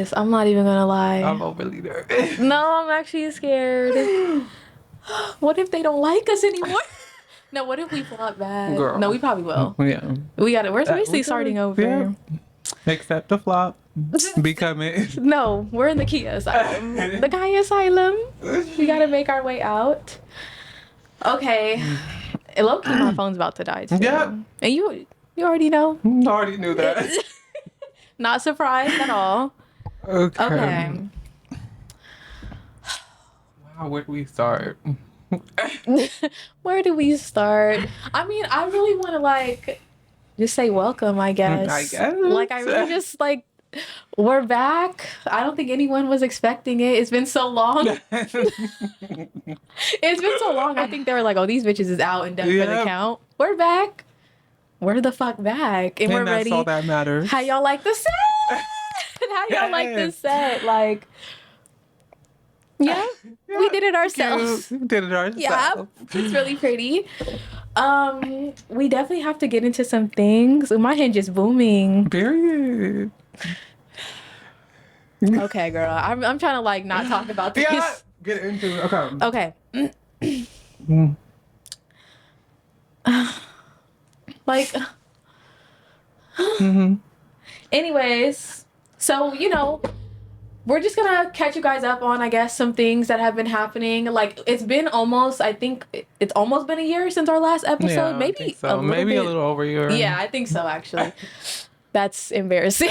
nervous. I'm not even gonna lie. I'm overly nervous. No, I'm actually scared. What if they don't like us anymore? No, what if we flop bad? Girl. No, we probably will. Yeah. We got it. We're basically starting over. Yeah. Except the flop. Becoming. No, we're in the Kia asylum. The Kia asylum. We gotta make our way out. Okay. Low key, my phone's about to die too. Yep. And you already know. I already knew that. Not surprised at all. Okay. Wow, where do we start? Where do we start? I mean, I really want to like just say welcome, I guess. I guess. Like, I really just like, we're back. I don't think anyone was expecting it. It's been so long. It's been so long. I think they were like, oh, these bitches is out and done for the count. We're back. We're the fuck back. And we're ready. That's all that matters. How y'all like the set? How y'all like the set? Like, yeah, we did it ourselves. We did it ourselves. Yeah, it's really pretty. We definitely have to get into some things. My hinge is booming. Period. Okay, girl. I'm trying to like not talk about this. Yeah, get into it. Okay. Like, anyways, so we're just gonna catch you guys up on, I guess, some things that have been happening. Like, it's been almost, I think it's almost been a year since our last episode. Yeah, maybe so. A little over a year. Yeah, I think so, actually. That's embarrassing.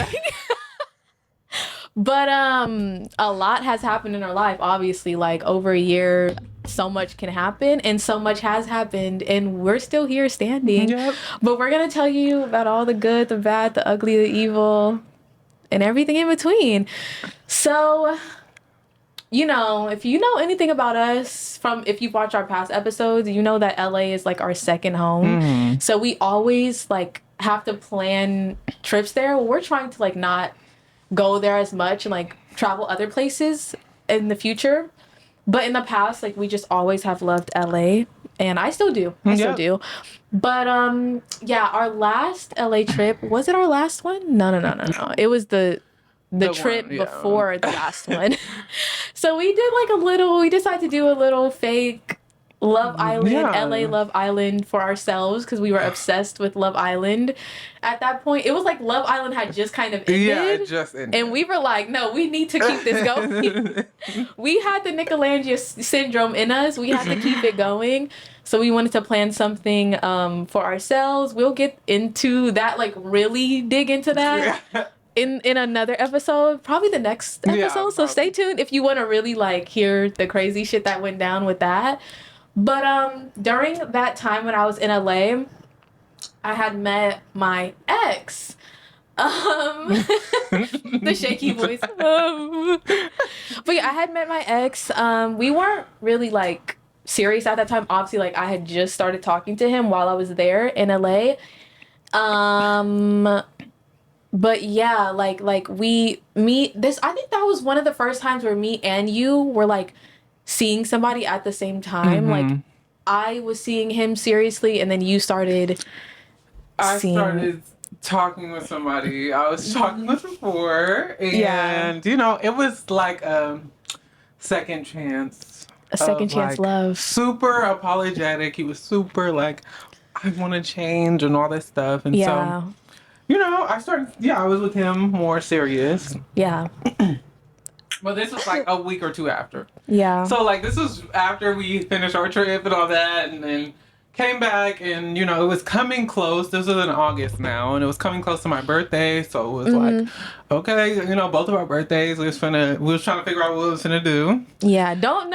But a lot has happened in our life, obviously. Like, over a year, so much can happen, and so much has happened, and we're still here standing. Yep. But we're gonna tell you about all the good, the bad, the ugly, the evil, and everything in between. So, if you know anything about us if you've watched our past episodes, you know that LA is like our second home. So we always like have to plan trips there. We're trying to like not go there as much and like travel other places in the future. But in the past, like, we just always have loved LA, and I still do. Still do. But yeah, our last LA trip, was it our last one? No. It was the trip before the last one. So we decided to do a little fake Love Island, LA Love Island for ourselves, because we were obsessed with Love Island at that point. It was like Love Island had just kind of ended. Yeah, it just ended. And we were like, no, we need to keep this going. We had the Nicolangia syndrome in us. We had to keep it going. So we wanted to plan something for ourselves. We'll get into that, like really dig into that. In another episode, probably the next episode. So stay tuned if you want to really like hear the crazy shit that went down with that. But during that time when I was in LA, I had met my ex. The shaky voice. But yeah, I had met my ex. We weren't really like serious at that time. Obviously, like, I had just started talking to him while I was there in LA. But yeah, like I think that was one of the first times where me and you were like seeing somebody at the same time. Like, I was seeing him seriously, and then you started started talking with somebody I was talking with before, and it was like a second chance. A second chance love. Super apologetic. He was super like, I want to change and all this stuff, and so I was with him more serious. Yeah. But this was like a week or two after. Yeah. So like this was after we finished our trip and all that, and then came back, and it was coming close. This was in August now, and it was coming close to my birthday. So it was like, okay, both of our birthdays. We was trying to figure out what we was gonna do. Yeah. No.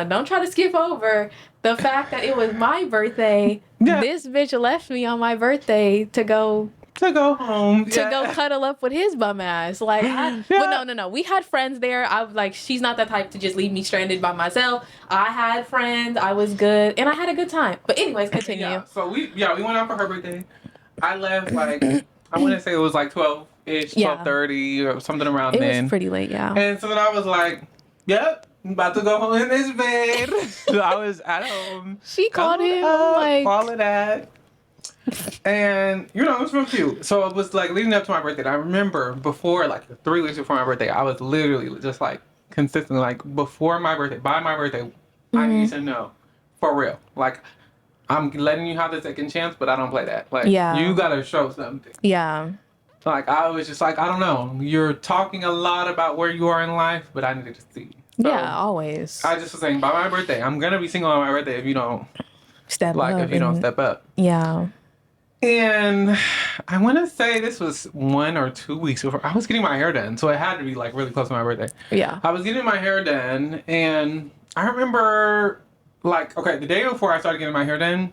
Don't try to skip over the fact that it was my birthday. Yeah. This bitch left me on my birthday to go home. To go cuddle up with his bum ass. Like, but no. We had friends there. I was like, she's not the type to just leave me stranded by myself. I had friends. I was good. And I had a good time. But anyways, continue. Yeah. So we went out for her birthday. I left like, I want to say it was like 12-ish, 12:30 or something around then. It was pretty late, yeah. And so then I was like, yep. I'm about to go home in this bed. So I was at home. She called him like, call it at. And, you know, it was real cute. So it was like leading up to my birthday. I remember before, like 3 weeks before my birthday, I was literally just like consistently like before my birthday, by my birthday, I need to know for real. Like, I'm letting you have the second chance, but I don't play that. Like, you gotta show something. Yeah. Like, I was just like, I don't know. You're talking a lot about where you are in life, but I needed to see. So yeah, always. I just was saying, by my birthday, I'm gonna be single on my birthday if you don't step up. if you don't step up. Yeah. And I want to say this was 1 or 2 weeks before I was getting my hair done, so it had to be like really close to my birthday. Yeah. I was getting my hair done, and I remember, like, okay, the day before I started getting my hair done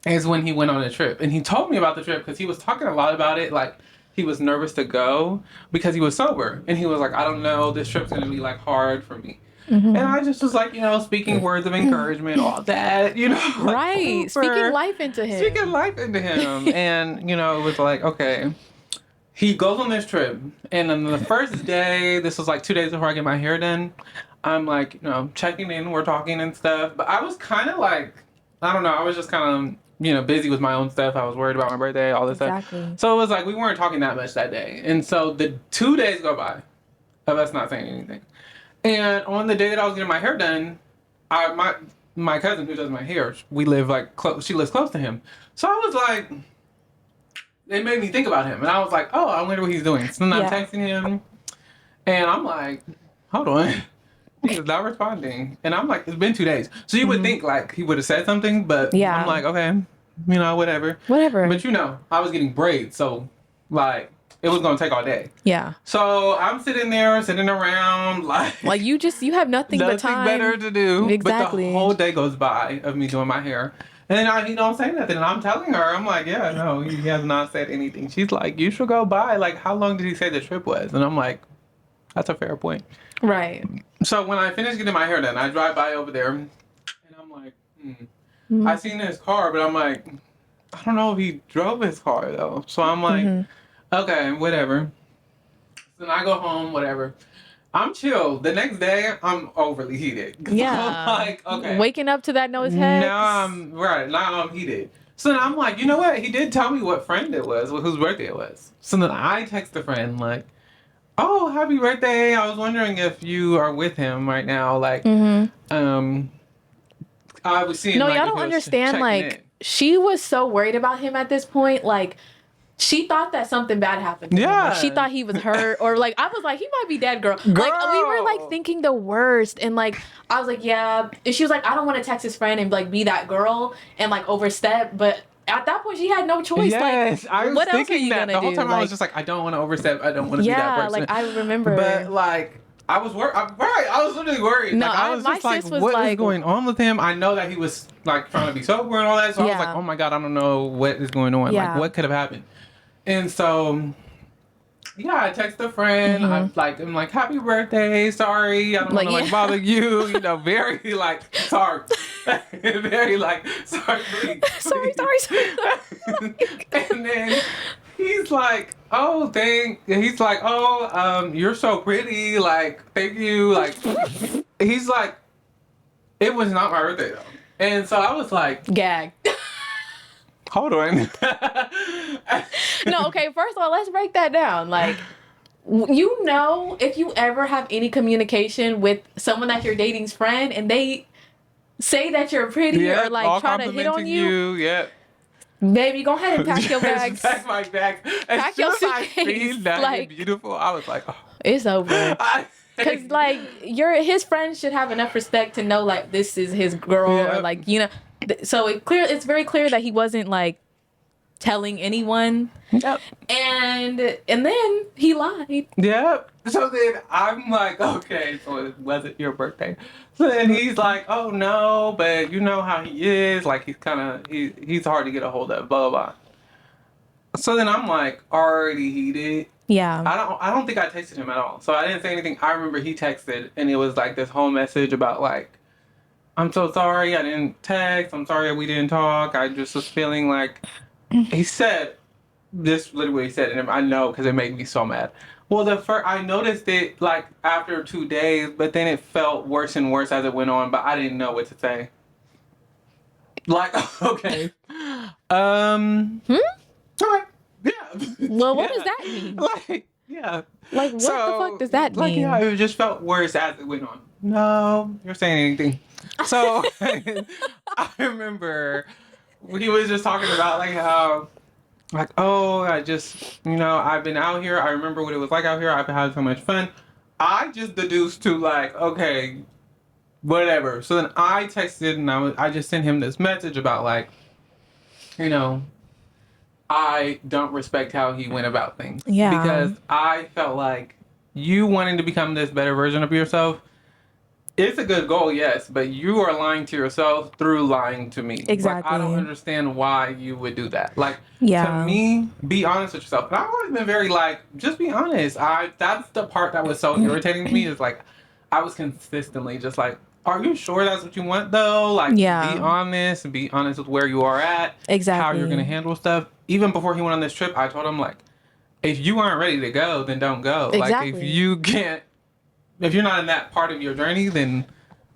is when he went on a trip, and he told me about the trip because he was talking a lot about it, like. He was nervous to go because he was sober. And he was like, I don't know, this trip's going to be like hard for me. And I just was like, you know, speaking words of encouragement, all that, you know. Like, right. Speaking life into him. Speaking life into him. And, you know, it was like, okay. He goes on this trip. And then the first day, this was like 2 days before I get my hair done, I'm like, you know, checking in, we're talking and stuff. But I was kind of like, I don't know, I was just kind of, you know, busy with my own stuff. I was worried about my birthday, all this stuff. So it was like we weren't talking that much that day. And so the 2 days go by of us not saying anything. And on the day that I was getting my hair done, my cousin who does my hair, we live like close. She lives close to him. So I was like, it made me think about him, and I was like, oh, I wonder what he's doing. So then I'm texting him, and I'm like, hold on. He's not responding. And I'm like, it's been 2 days. So you would think like he would have said something, but I'm like, okay, you know, whatever. But you know, I was getting braids, so like it was gonna take all day. Yeah. So I'm sitting around like you have nothing but time. Better to do. Exactly. But the whole day goes by of me doing my hair. And then he don't say nothing. And I'm telling her, I'm like, yeah, no, he has not said anything. She's like, you should go by. Like, how long did he say the trip was? And I'm like, that's a fair point. Right. So when I finish getting my hair done, I drive by over there, and I'm like, I seen his car, but I'm like, I don't know if he drove his car, though. So I'm like, okay, whatever. Then I go home, whatever. I'm chill. The next day, I'm overly heated. Yeah. I'm like, okay. Waking up to that nose hex. Now I'm heated. So then I'm like, you know what? He did tell me what friend it was, whose birthday it was. So then I text a friend, like, oh, happy birthday. I was wondering if you are with him right now. Like, I was seeing. No, y'all don't understand. Like, she was so worried about him at this point. Like, she thought that something bad happened to him. Like, she thought he was hurt, or like, I was like, he might be dead, girl. Like, we were like thinking the worst, and like, I was like, yeah. And she was like, I don't want to text his friend and like be that girl and like overstep, but. At that point, she had no choice. Yes, like, I was thinking that the whole time. I was just like, I don't want to overstep. I don't want to be that person. Like I remember. But like, I was worried. Right, I was literally worried. No, like, I was just like, what is going on with him? I know that he was like trying to be sober and all that. So I was like, oh my God, I don't know what is going on. Like, what could have happened? And so, yeah, I text a friend. I'm like, happy birthday. Sorry, I don't want to like bother you. You know, very like sorry. Very like sorry, please. Sorry. And then he's like, oh, he's like, oh, you're so pretty. Like, thank you. Like, he's like, it was not my birthday though. And so I was like, gag. Hold on. No, okay, first of all, let's break that down. Like, you know, if you ever have any communication with someone that you're dating's friend and they say that you're pretty or like try to hit on you. Baby, go ahead and pack your bags. Pack my bags. Pack your suitcase. Like, beautiful. I was like, oh. It's over. Because like his friends should have enough respect to know like this is his girl or like, you know. So it's very clear that he wasn't like telling anyone. Yep. And then he lied. Yep. So then I'm like, okay, so it wasn't your birthday. So then he's like, oh no, but you know how he is. Like he's hard to get a hold of, blah, blah, blah. So then I'm like already heated. Yeah. I don't think I texted him at all. So I didn't say anything. I remember he texted and it was like this whole message about like, I'm so sorry I didn't text. I'm sorry we didn't talk. I just was feeling like, he said, this literally what he said, and I know because it made me so mad. Well, I noticed it like after 2 days, but then it felt worse and worse as it went on, but I didn't know what to say. Like, okay, Hmm? Okay. Yeah. Well, what does that mean? Like, yeah. Like, what the fuck does that like, mean? yeah, it just felt worse as it went on. No, you're saying anything. So I remember he was just talking about like how, like, oh, I just, I've been out here. I remember what it was like out here. I've had so much fun. I just deduced to like, okay, whatever. So then I texted and I just sent him this message about like, you know, I don't respect how he went about things. Yeah. Because I felt like you wanting to become this better version of yourself, it's a good goal, yes, but you are lying to yourself through lying to me. Exactly. Like, I don't understand why you would do that. Like, Yeah. to me, be honest with yourself. And I've always been very like, just be honest. That's the part that was so irritating to me is like, I was consistently just like, are you sure that's what you want though? Like, Yeah. be honest and be honest with where you are at. Exactly. How you're gonna handle stuff. Even before he went on this trip, I told him like, if you aren't ready to go, then don't go. Exactly. Like, if you're not in that part of your journey, then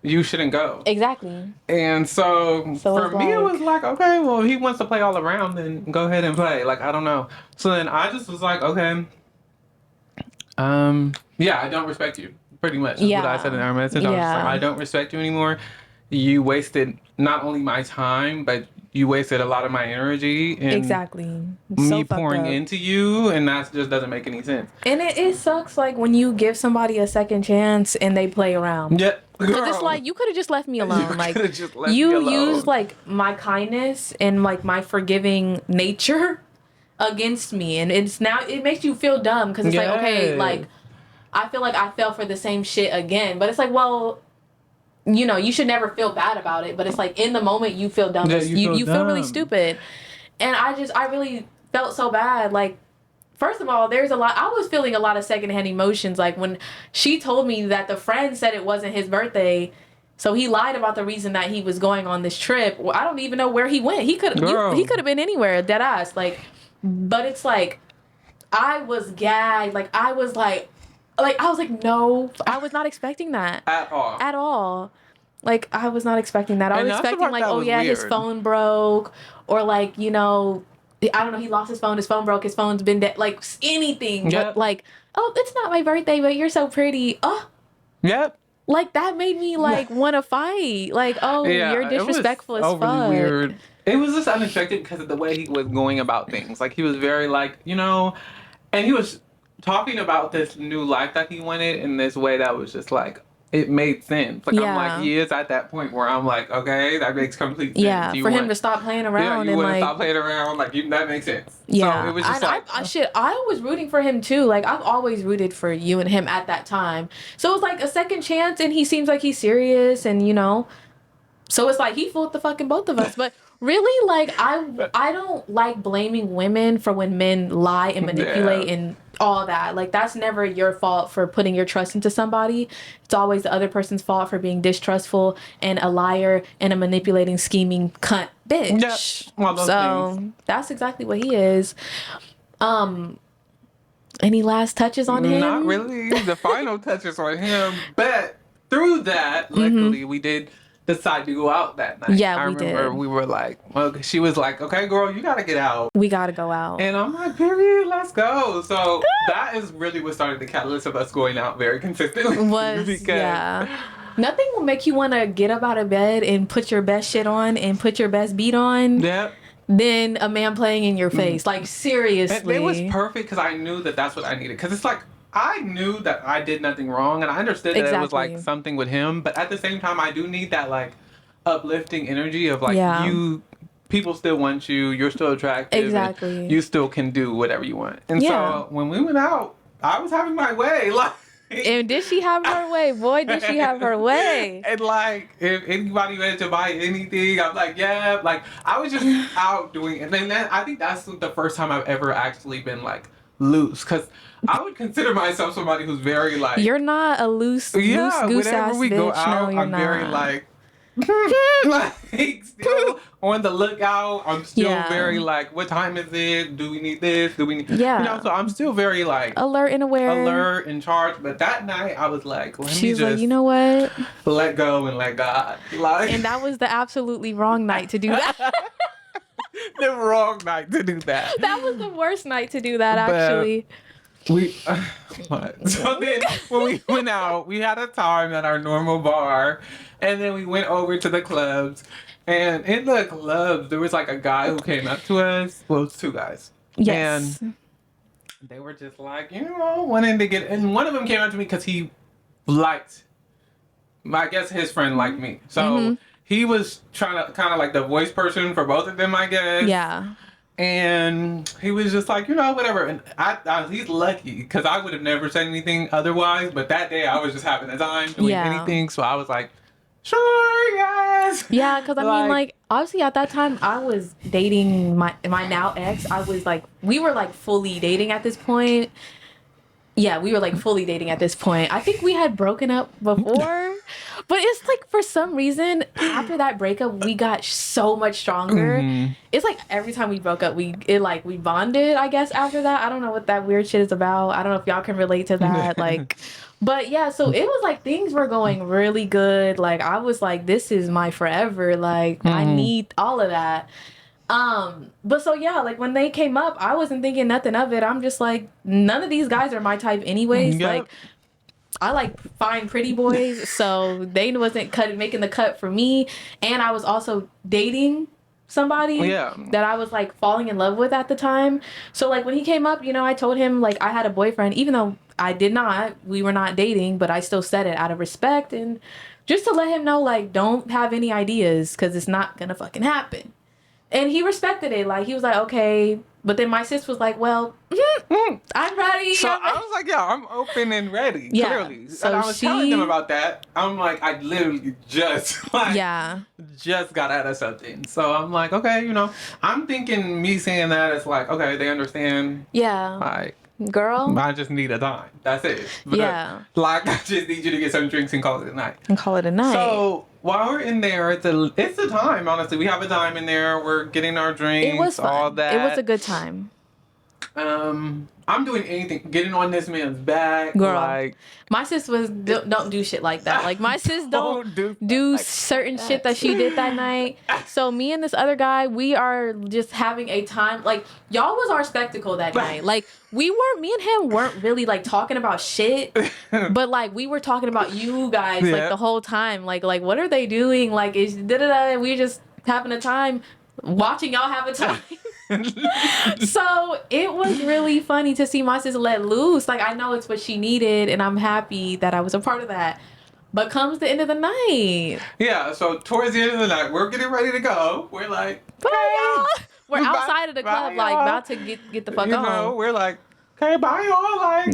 you shouldn't go. Exactly. And so for me, it was like, okay, well, if he wants to play all around, then go ahead and play. Like, I don't know. So then I just was like, okay, yeah, I don't respect you. Pretty much is what I said in our message. I was just like, I don't respect you anymore. You wasted not only my time, but you wasted a lot of my energy and exactly me pouring into you, and that just doesn't make any sense. And it sucks like when you give somebody a second chance and they play around. Yeah. Because it's like you could have just left me alone. You used like my kindness and like my forgiving nature against me, and it makes you feel dumb because it's like, okay, like I feel like I fell for the same shit again, but it's like, well, you should never feel bad about it, but it's like in the moment you feel dumb. Yeah, you feel really stupid. And I really felt so bad. Like, first of all, I was feeling a lot of secondhand emotions. Like when she told me that the friend said it wasn't his birthday, so he lied about the reason that he was going on this trip. Well, I don't even know where he went. He could have been anywhere, dead ass. Like, but it's like, I was gagged. Like, I was like, no, I was not expecting that. At all. Like, I was not expecting that. I was expecting, like, oh, yeah, his phone broke. Or, like, I don't know, he lost his phone. His phone broke. His phone's been dead. Like, anything. Yep. But, like, oh, it's not my birthday, but you're so pretty. Oh. Yep. Like, that made me, like, want to fight. Like, oh, you're disrespectful as fuck. Really weird. It was just unexpected because of the way he was going about things. Like, he was very, like, and he was talking about this new life that he wanted in this way that was just like, it made sense. Like, I'm like, he is at that point where I'm like, okay, that makes complete sense. Yeah, for him to stop playing around. Yeah, you want to stop playing around. Like, that makes sense. Yeah. So it was just I was rooting for him too. Like, I've always rooted for you and him at that time. So it was like a second chance, and he seems like he's serious, and so it's like he fooled the fucking both of us. But really, like, I don't like blaming women for when men lie and manipulate and all that. Like, that's never your fault for putting your trust into somebody. It's always the other person's fault for being distrustful and a liar and a manipulating, scheming cunt bitch. Yeah. So that's exactly what he is. Any last touches on him? Not really. The final touches on him. But through that, luckily, we did decide to go out that night. Yeah, I remember we were like, well, she was like, okay, girl, you gotta get out. We gotta go out. And I'm like, period, let's go. So that is really what started the catalyst of us going out very consistently. Nothing will make you want to get up out of bed and put your best shit on and put your best beat on. Yep. Than a man playing in your face. Like, seriously. And it was perfect because I knew that that's what I needed. Because it's like, I knew that I did nothing wrong, and I understood that it was like something with him, but at the same time, I do need that like uplifting energy of like people still want you, you're still attractive, exactly. You still can do whatever you want. And so when we went out, I was having my way, like. And did she have her way? Boy, did she have her way. And like, if anybody wanted to buy anything, I'm like, yeah. Like, I was just out doing it. And then I think that's the first time I've ever actually been like loose, because I would consider myself somebody who's very like, you're not a loose goose ass we bitch. Go out, no, I'm not. very like still on the lookout. I'm still very like, what time is it? Do we need this? Do we need so I'm still very like alert and aware, alert and charged. But that night I was like, she's like, you know what? Let go and let God. Like, and that was the absolutely wrong night to do that. the wrong night to do that. That was the worst night to do that, actually. So then when we went out, we had a time at our normal bar, and then we went over to the clubs. And in the clubs, there was like a guy who came up to us. Well, it's two guys. Yes. And they were just like, wanting to get. And one of them came up to me because he liked, I guess his friend liked me. So he was trying to kind of like the voice person for both of them, I guess. Yeah. And he was just like, whatever. And he's lucky because I would have never said anything otherwise. But that day I was just having a time doing anything. So I was like, sure, yes. Yeah, because I mean, like, obviously at that time I was dating my now ex. I was like, we were like fully dating at this point. Yeah, we were like fully dating at this point. I think we had broken up before. But it's like, for some reason, after that breakup, we got so much stronger. It's like every time we broke up, we bonded, I guess, after that. I don't know what that weird shit is about. I don't know if y'all can relate to that. Like, but yeah, so it was like things were going really good. Like, I was like, this is my forever. Like, I need all of that. But so yeah, like when they came up, I wasn't thinking nothing of it. I'm just like, none of these guys are my type anyways. Yep. Like, I like fine pretty boys, so they wasn't making the cut for me. And I was also dating somebody that I was like falling in love with at the time. So like when he came up, I told him like I had a boyfriend, even though we were not dating, but I still said it out of respect and just to let him know, like, don't have any ideas because it's not gonna fucking happen. And he respected it. Like, he was like, okay. But then my sis was like, well, I'm ready. So I was like, I'm open and ready, clearly. So and I was telling them about that. I'm like, I literally just got out of something. So I'm like, okay, I'm thinking me saying that is like, okay, they understand. Yeah. Like, girl, I just need a time. That's it. But like, I just need you to get some drinks and call it a night. So while we're in there, it's the time, honestly. We have a time in there. We're getting our drinks, it was fun. All that. It was a good time. I'm doing anything, getting on this man's back. Girl, like, my sis don't do shit like that. Like, my sis don't do like certain shit that she did that night. So me and this other guy, we are just having a time. Like, y'all was our spectacle that night. Like, me and him weren't really like talking about shit, but like we were talking about you guys like the whole time. Like what are they doing? Like, we were just having a time watching y'all have a time. So it was really funny to see my sister let loose. Like, I know it's what she needed, and I'm happy that I was a part of that. But comes the end of the night. Yeah, so towards the end of the night, we're getting ready to go. We're like, bye, y'all. We're outside of the club, like, about to get the fuck on. We're like, okay, bye, y'all. Like,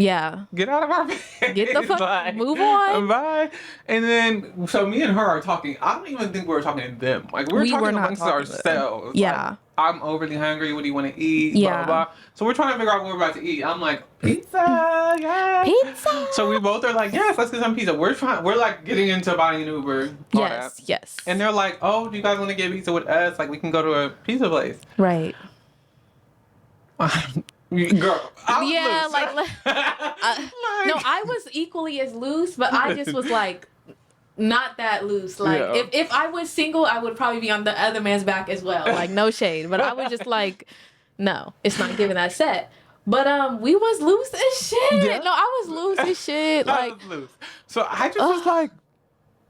get out of our bed. Get the fuck, like, move on. Bye. And then, so me and her are talking. I don't even think we were talking to them. Like, we were talking amongst ourselves. Yeah. Like, I'm overly hungry. What do you want to eat? Blah, blah, blah. So we're trying to figure out what we're about to eat. I'm like, pizza, yeah. Pizza. So we both are like, yes, let's get some pizza. We're like getting into buying an Uber. Yes. And they're like, oh, do you guys want to get pizza with us? Like, we can go to a pizza place. Right. Girl, I was loose. No, I was equally as loose, but I just was like, not that loose. Like, if I was single, I would probably be on the other man's back as well. Like, no shade, but I was just like, no, it's not giving that set. But we was loose as shit. No, I was loose as shit. Like, I was loose. So I just was like,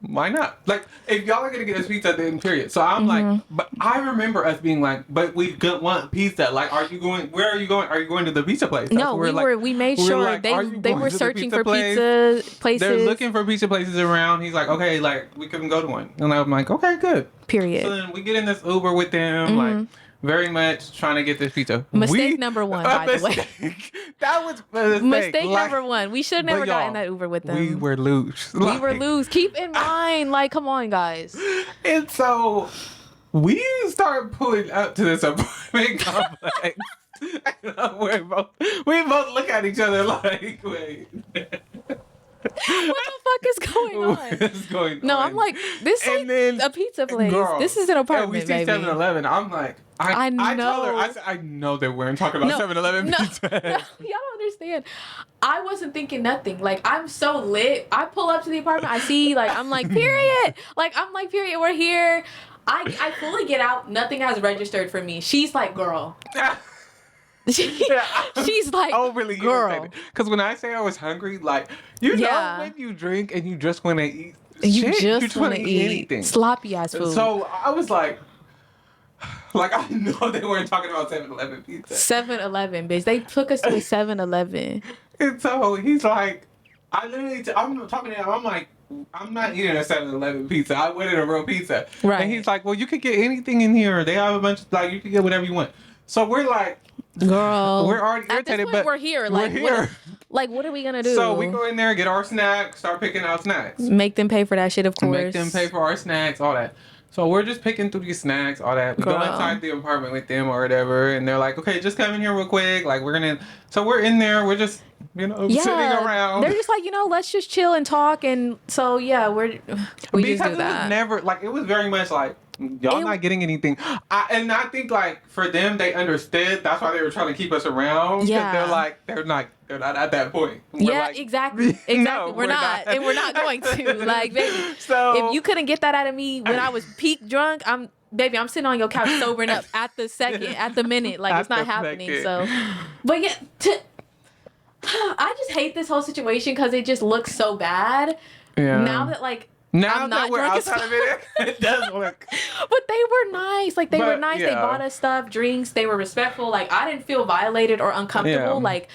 why not? Like, if y'all are gonna get us pizza, then period. So I'm like, but I remember us being like, but we want pizza. Like, are you going? Where are you going? Are you going to the pizza place? That's no, we made sure like, they were searching for pizza places. They're looking for pizza places around. He's like, okay, like we can go to one. And I'm like, okay, good. Period. So then we get in this Uber with them, like, very much trying to get this pizza. Mistake number one, by the way. That was a mistake number one. We should have never gotten in that Uber with them. We were loose. We were loose. Keep in mind, like, come on, guys. And so we start pulling up to this apartment complex. we both look at each other like, wait. What the fuck is going on? What is going on? No, I'm like, this ain't a pizza place. Girl, this is an apartment, we see 7-Eleven. I'm like, I told her, I said, I know they weren't talking about 7-Eleven pizza. No, y'all don't understand. I wasn't thinking nothing. Like, I'm so lit. I pull up to the apartment. I see, like, I'm like, period. Like, period. We're here. I fully get out. Nothing has registered for me. She's like, girl. She's like, overly irritated. Because when I say I was hungry, like, you know when you drink and you just want to eat you shit, just want to eat anything. Sloppy ass food. So I was like I know they weren't talking about 7-Eleven pizza. 7-Eleven, bitch. They took us to a 7-Eleven. And so he's like, I'm talking to him. I'm like, I'm not eating a 7-Eleven pizza. I wanted a real pizza. Right. And he's like, well, you could get anything in here. They have a bunch of, like, you can get whatever you want. So we're like, girl, we're already irritated, at this point, but we're here. Like, we're here. What are we gonna do? So we go in there, get our snacks, start picking out snacks. Make them pay for that shit, of course. Make them pay for our snacks, all that. So we're just picking through these snacks, all that. We go inside the apartment with them or whatever, and they're like, okay, just come in here real quick. Like, so we're in there, we're just, sitting around. They're just like, let's just chill and talk. And so, we just do that. Because it was never, like, it was very much like, y'all not getting anything. And I think, like, for them, they understood. That's why they were trying to keep us around. Yeah. Because they're like, they're not at that point. We're like, exactly. No, we're not. And we're not going to. Like, baby, so, if you couldn't get that out of me when I was peak drunk, I'm sitting on your couch sobering up at the minute. Like, it's not happening. So, but yeah, I just hate this whole situation because it just looks so bad. Yeah. Now that we're outside of it does look. But they were nice. Like, they were nice. Yeah. They bought us stuff, drinks. They were respectful. Like, I didn't feel violated or uncomfortable. Yeah. Like,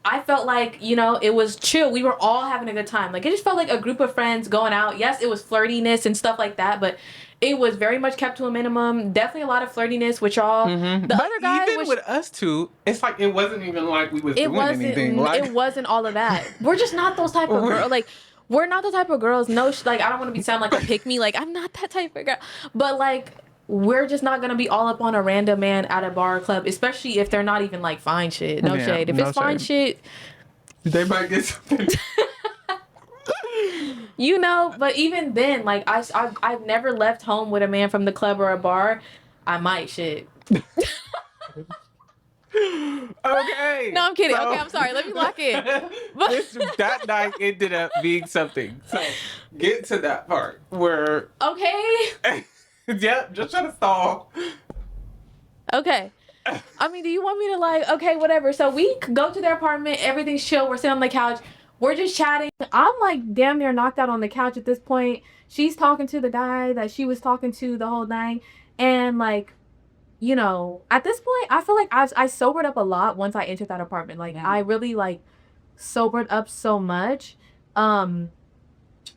I felt like, it was chill. We were all having a good time. Like, it just felt like a group of friends going out. Yes, it was flirtiness and stuff like that, but it was very much kept to a minimum. Definitely a lot of flirtiness with y'all. Mm-hmm. The other guy even with us two, it's like it wasn't even like we was doing anything. Like, it wasn't all of that. We're just not those type of girls. Like, we're not the type of girls. No, like, I don't want to sound like a pick me. Like, I'm not that type of girl. But, like, we're just not gonna be all up on a random man at a bar or club, especially if they're not even like fine shit. No shade. If it's fine shit, they might get something. But even then, like, I've never left home with a man from the club or a bar. I might shit. Okay. No, I'm kidding. Okay, I'm sorry. Let me lock in. That night ended up being something. So get to that part where. Okay. Yep, just trying to stall. Okay. I mean, do you want me to, like, okay, whatever. So we go to their apartment. Everything's chill. We're sitting on the couch. We're just chatting. I'm, like, damn near knocked out on the couch at this point. She's talking to the guy that she was talking to the whole night. And, like, at this point, I feel like I sobered up a lot once I entered that apartment. Like, I really, like, sobered up so much.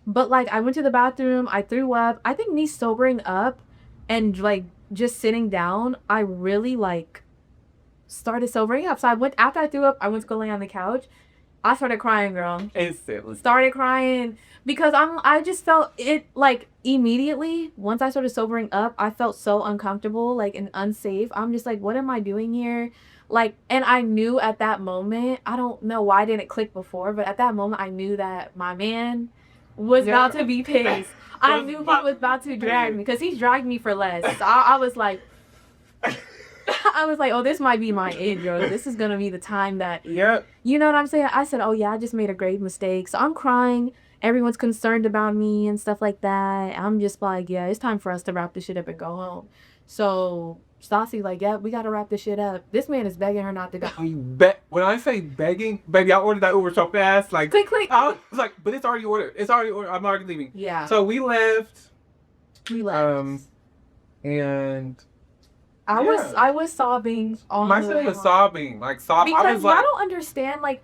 But, like, I went to the bathroom, I threw up. I think me sobering up and, like, just sitting down, I really, like, started sobering up. So after I threw up, I went to go lay on the couch. I started crying, girl. Instantly. Started crying because I just felt it, like, immediately. Once I started sobering up, I felt so uncomfortable, like, and unsafe. I'm just like, what am I doing here? Like, and I knew at that moment, I don't know why I didn't click before, but at that moment, I knew that my man was about to be pissed. I knew he was about to drag me because he's dragged me for less. So I was like, oh, this might be my end, bro. This is going to be the time that, yep. You know what I'm saying? I said, oh, yeah, I just made a grave mistake. So I'm crying. Everyone's concerned about me and stuff like that. I'm just like, yeah, it's time for us to wrap this shit up and go home. So Stassi like, yeah, we got to wrap this shit up. This man is begging her not to go. When I say begging, baby, I ordered that Uber so fast. Like, click, click. I was like, but it's already ordered. I'm already leaving. Yeah. So we left. And I was sobbing on my son was sobbing. Like, sobbing. Because I don't understand, like,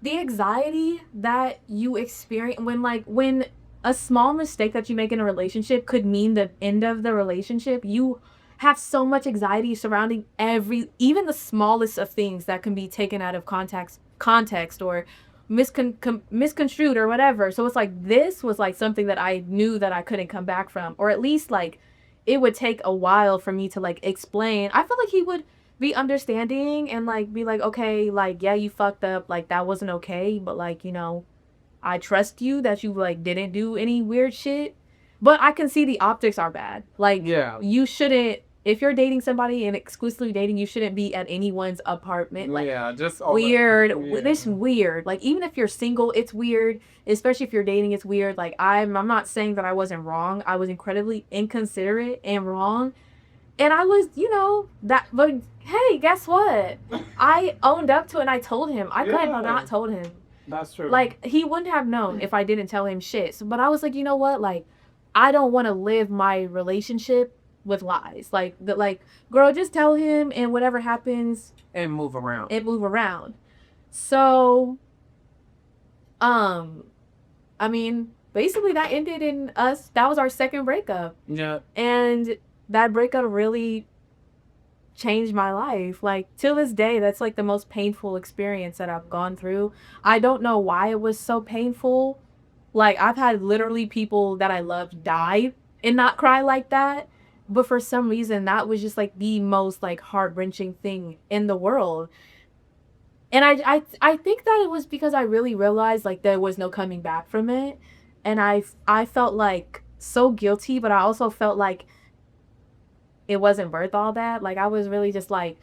the anxiety that you experience when a small mistake that you make in a relationship could mean the end of the relationship. You have so much anxiety surrounding even the smallest of things that can be taken out of context or misconstrued or whatever. So it's like, this was like something that I knew that I couldn't come back from, or at least, like, it would take a while for me to, like, explain. I feel like he would be understanding and, like, be like, okay, like, yeah, you fucked up, like, that wasn't okay, but, like, I trust you that you, like, didn't do any weird shit. But I can see the optics are bad. Like, yeah, you shouldn't if you're dating somebody and exclusively dating, you shouldn't be at anyone's apartment. Like, yeah, just weird. This weird. Like, even if you're single, it's weird. Especially if you're dating, it's weird. Like, I'm not saying that I wasn't wrong. I was incredibly inconsiderate and wrong. And I was, that. But hey, guess what? I owned up to it and I told him. I could have not told him. That's true. Like, he wouldn't have known if I didn't tell him shit. So, but I was like, you know what? Like, I don't want to live my relationship with lies. Like, girl, just tell him and whatever happens. And move around. So, I mean, basically that ended in us. That was our second breakup. Yeah. And that breakup really changed my life. Like, till this day, that's like the most painful experience that I've gone through. I don't know why it was so painful. Like, I've had literally people that I loved die and not cry like that. But for some reason, that was just like the most like heart-wrenching thing in the world. And I think that it was because I really realized like there was no coming back from it. And I felt like so guilty, but I also felt like it wasn't worth all that. Like, I was really just like,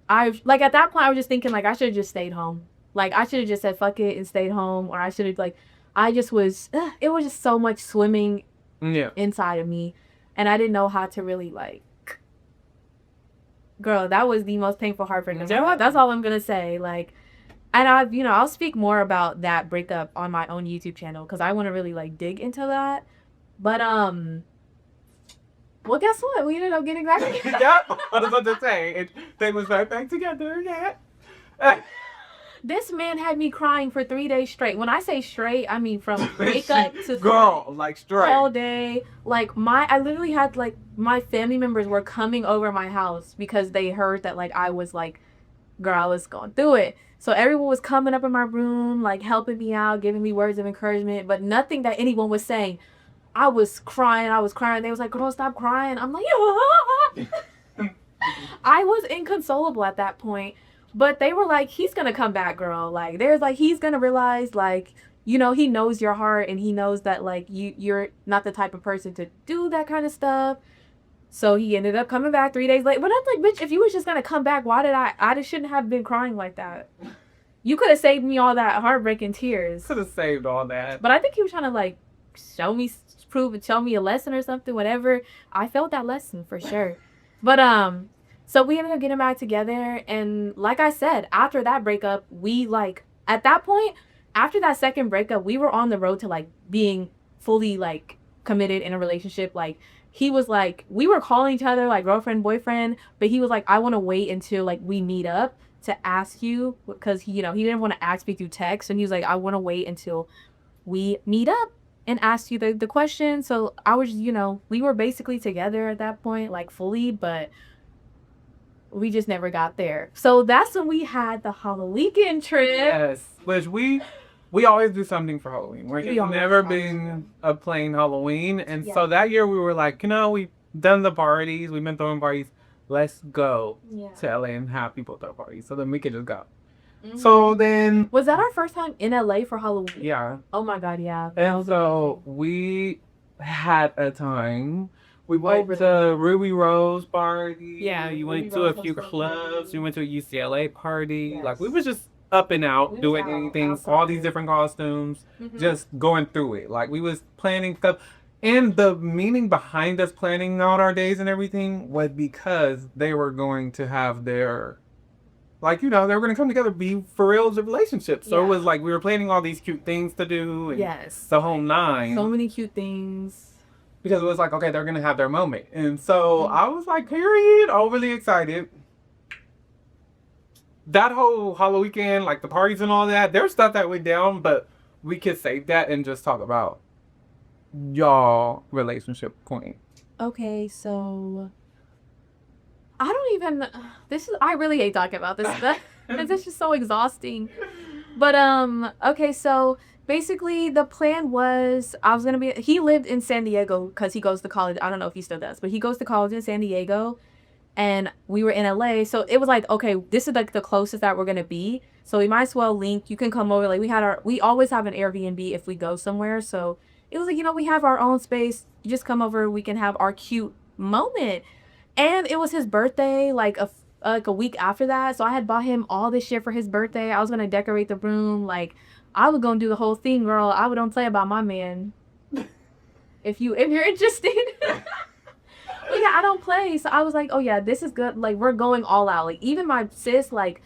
at that point I was just thinking like I should have just stayed home. Like, I should have just said fuck it and stayed home, or I should have like, I just was, it was just so much swimming inside of me, and I didn't know how to really like, girl, that was the most painful heartbreak. That's all I'm gonna say. Like, and I'll speak more about that breakup on my own YouTube channel because I want to really like dig into that. But well, guess what? We ended up getting back together. Yeah, I was about to say, they was right back together. Yeah. This man had me crying for 3 days straight. When I say straight, I mean from breakup to girl, like straight all day. Like, I literally had like my family members were coming over my house because they heard that like I was like, girl, I was going through it. So everyone was coming up in my room, like helping me out, giving me words of encouragement, but nothing that anyone was saying. I was crying. They was like, girl, stop crying. I'm like, I was inconsolable at that point. But they were like, he's going to come back, girl. Like, there's like, he's going to realize, like, he knows your heart and he knows that, like, you're not the type of person to do that kind of stuff. So he ended up coming back 3 days later. But I'm like, bitch, if you was just going to come back, why did I just shouldn't have been crying like that. You could have saved me all that heartbreak and tears. Could have saved all that. But I think he was trying to, like, show me a lesson or something, whatever. I felt that lesson for sure. But, so we ended up getting back together, and like I said, after that breakup, we like, at that point, after that second breakup, we were on the road to like being fully like committed in a relationship. Like, he was like, we were calling each other like girlfriend, boyfriend, but he was like, I want to wait until like we meet up to ask you, because he didn't want to ask me through text, and he was like, I want to wait until we meet up and ask you the question. So I was, we were basically together at that point, like fully, but we just never got there. So that's when we had the Halloween trip. Yes, which we always do something for Halloween. It's never been a plain Halloween. And so that year we were like, we've done the parties. We've been throwing parties. Let's go to LA and have people throw parties. So then we could just go. Mm-hmm. So then... Was that our first time in LA for Halloween? Yeah. Oh my God, yeah. And so we had a time... We went to Ruby Rose party. Yeah, you went to a few clubs. We went to a UCLA party. Yes. Like, we was just up and out, doing anything, all these different costumes, just going through it. Like, we was planning stuff. And the meaning behind us planning out our days and everything was because they were going to have their, like, they were going to come together, be for real as a relationship. So it was like we were planning all these cute things to do. And the whole nine. So many cute things. Because it was like, okay, they're going to have their moment. And so I was like, period, overly excited. That whole Halloween weekend, like the parties and all that, there's stuff that went down, but we could save that and just talk about y'all relationship point. Okay, so I don't even, I really hate talking about this stuff. It's just so exhausting. But, okay, so basically, the plan was he lived in San Diego because he goes to college. I don't know if he still does, but he goes to college in San Diego, and we were in LA. So it was like, okay, this is like the closest that we're going to be. So we might as well link. You can come over. Like, we always have an Airbnb if we go somewhere. So it was like, we have our own space. You just come over. We can have our cute moment. And it was his birthday, like a week after that. So I had bought him all this shit for his birthday. I was gonna decorate the room. Like, I was gonna do the whole thing, girl. I would don't play about my man. If you're interested. But yeah, I don't play. So I was like, oh yeah, this is good. Like, we're going all out. Like, even my sis, like,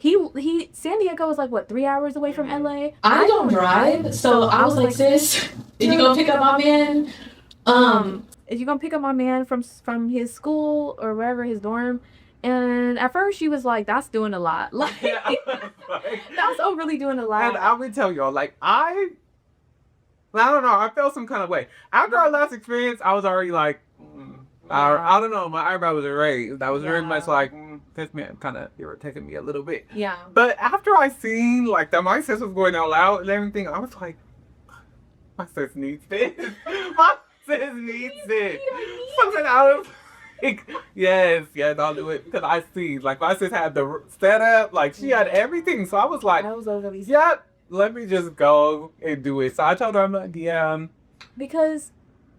San Diego is like, what, 3 hours away from LA? I don't drive. So I was like, sis, if you gonna pick up my man, if you gonna pick up my man from his school or wherever, his dorm. And at first she was like, that's doing a lot. Like, that's overly doing a lot. And I would tell y'all, like, I don't know, I felt some kind of way. After our last experience, I was already like, I don't know, my eyebrow was raised. I was very much like, this man kind of irritated me a little bit. Yeah. But after I seen, like, that my sis was going all out and everything, I was like, my sis needs this. My sis needs it. Something I was like, yes, I'll do it. Because I see, like, my sis had the setup, like, she had everything. So I was like, yep, let me just go and do it. So I told her, I'm like, yeah. Because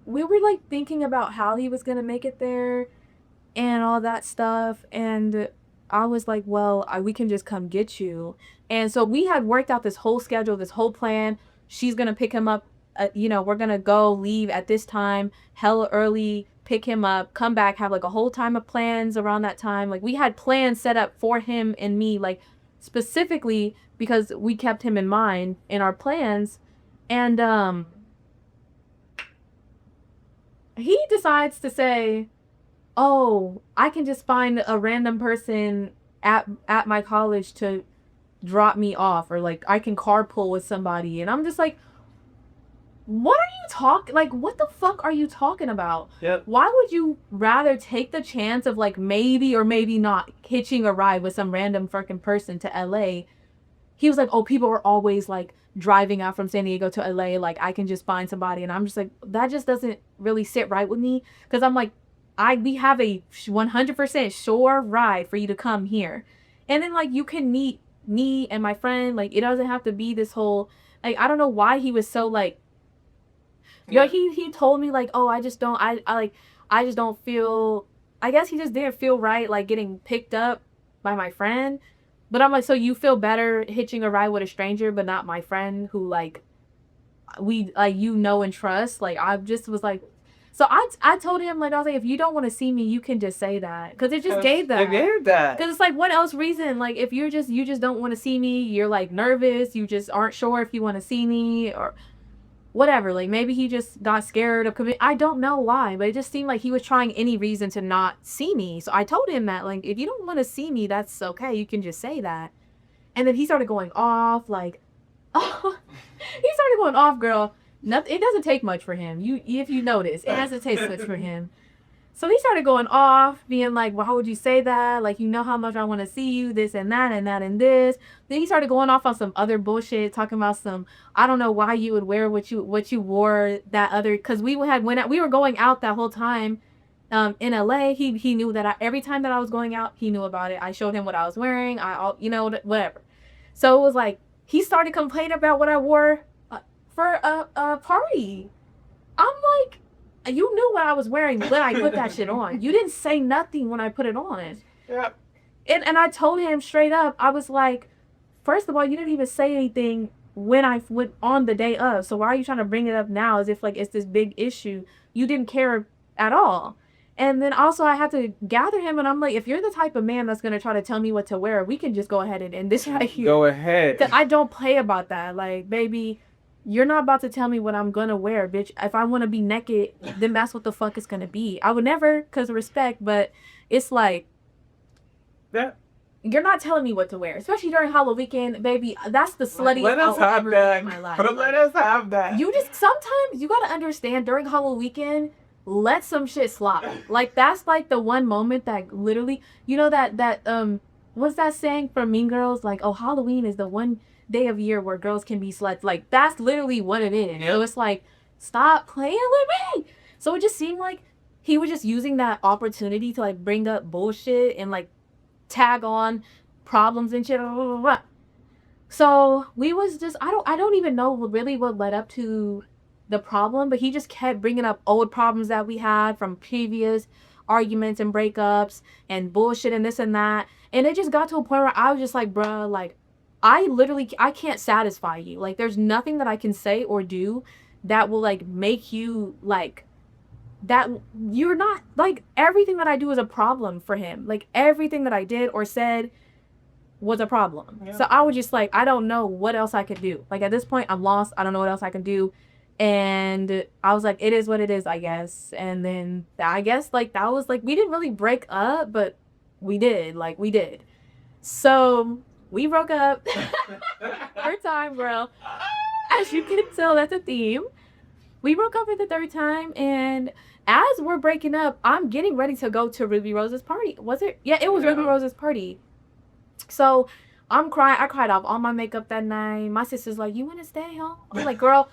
we were like thinking about how he was going to make it there and all that stuff. And I was like, well, we can just come get you. And so we had worked out this whole schedule, this whole plan. She's going to pick him up. We're going to leave at this time, hella early, pick him up, come back, have like a whole time of plans around that time. Like, we had plans set up for him and me, like, specifically because we kept him in mind in our plans. And he decides to say, oh, I can just find a random person at my college to drop me off, or like I can carpool with somebody. And I'm just like, what are you talking? Like, what the fuck are you talking about? Yep. Why would you rather take the chance of like maybe or maybe not hitching a ride with some random fucking person to LA? He was like, oh, people are always like driving out from San Diego to LA. Like, I can just find somebody. And I'm just like, that just doesn't really sit right with me. Because I'm like, we have a 100% sure ride for you to come here. And then like, you can meet me and my friend. Like, it doesn't have to be this whole, like, I don't know why he was so like, yeah. He told me like, oh, I just don't feel, I guess he just didn't feel right like getting picked up by my friend. But I'm like, so you feel better hitching a ride with a stranger, but not my friend who like we like and trust? Like, I just was like, so I told him, like, I was like, if you don't want to see me, you can just say that, because it just gave that. It gave that. Because it's like, what else reason? Like, if you just don't want to see me, you're like nervous, you just aren't sure if you want to see me or whatever. Like, maybe he just got scared of commit. I don't know why, but it just seemed like he was trying any reason to not see me. So I told him that, like, if you don't want to see me, that's okay. You can just say that. And then he started going off, like, oh, he started going off, girl. Nothing. It doesn't take much for him. If you notice, it doesn't take much for him. So he started going off, being like, well, how would you say that? Like, you know how much I want to see you, this and that and that and this. Then he started going off on some other bullshit, talking about some, I don't know why you would wear what you wore that other, because we were going out that whole time in LA. He knew that every time that I was going out, he knew about it. I showed him what I was wearing, whatever. So it was like, he started complaining about what I wore for a party. I'm like, you knew what I was wearing when I put that shit on. You didn't say nothing when I put it on. Yeah. And I told him straight up, I was like, first of all, you didn't even say anything when I went on the day of. So why are you trying to bring it up now as if like it's this big issue? You didn't care at all. And then also I had to gather him, and I'm like, if you're the type of man that's going to try to tell me what to wear, we can just go ahead and end this right here. Go ahead. I don't play about that. Like, baby, you're not about to tell me what I'm gonna wear, bitch. If I want to be naked, then that's what the fuck it's gonna be. I would never, because of respect, but it's like, that. You're not telling me what to wear, especially during Halloween weekend, baby. That's the slutty. Let us have that. Let us have that. You just, sometimes you gotta understand, during Halloween weekend, let some shit slop. Like, that's like the one moment that literally, you know, that what's that saying from Mean Girls? Like, oh, Halloween is the one day of year where girls can be sluts. Like, that's literally what it is. Yep. So it's like, stop playing with me. So it just seemed like he was just using that opportunity to like bring up bullshit and like tag on problems and shit. So we was just, I don't even know really what led up to the problem, but he just kept bringing up old problems that we had from previous. arguments and breakups and bullshit and this and that. And it just got to a point where I was just like, bruh, like, I can't satisfy you. Like, there's nothing that I can say or do that will, like, make you, like, that you're not, like, everything that I do is a problem for him. Like, everything that I did or said was a problem. Yeah. So I was just like, I don't know what else I could do. Like, at this point, I'm lost. I don't know what else I can do. And I was like, it is what it is, I guess. And then I guess, like, that was, like, we didn't really break up, but we did. Like, we did. So we broke up. Third time, bro. As you can tell, that's a theme. We broke up for the third time, and as we're breaking up, I'm getting ready to go to Ruby Rose's party. Was it? Yeah, it was Ruby Rose's party. So I'm crying. I cried off all my makeup that night. My sister's like, you want to stay home? I'm like, girl,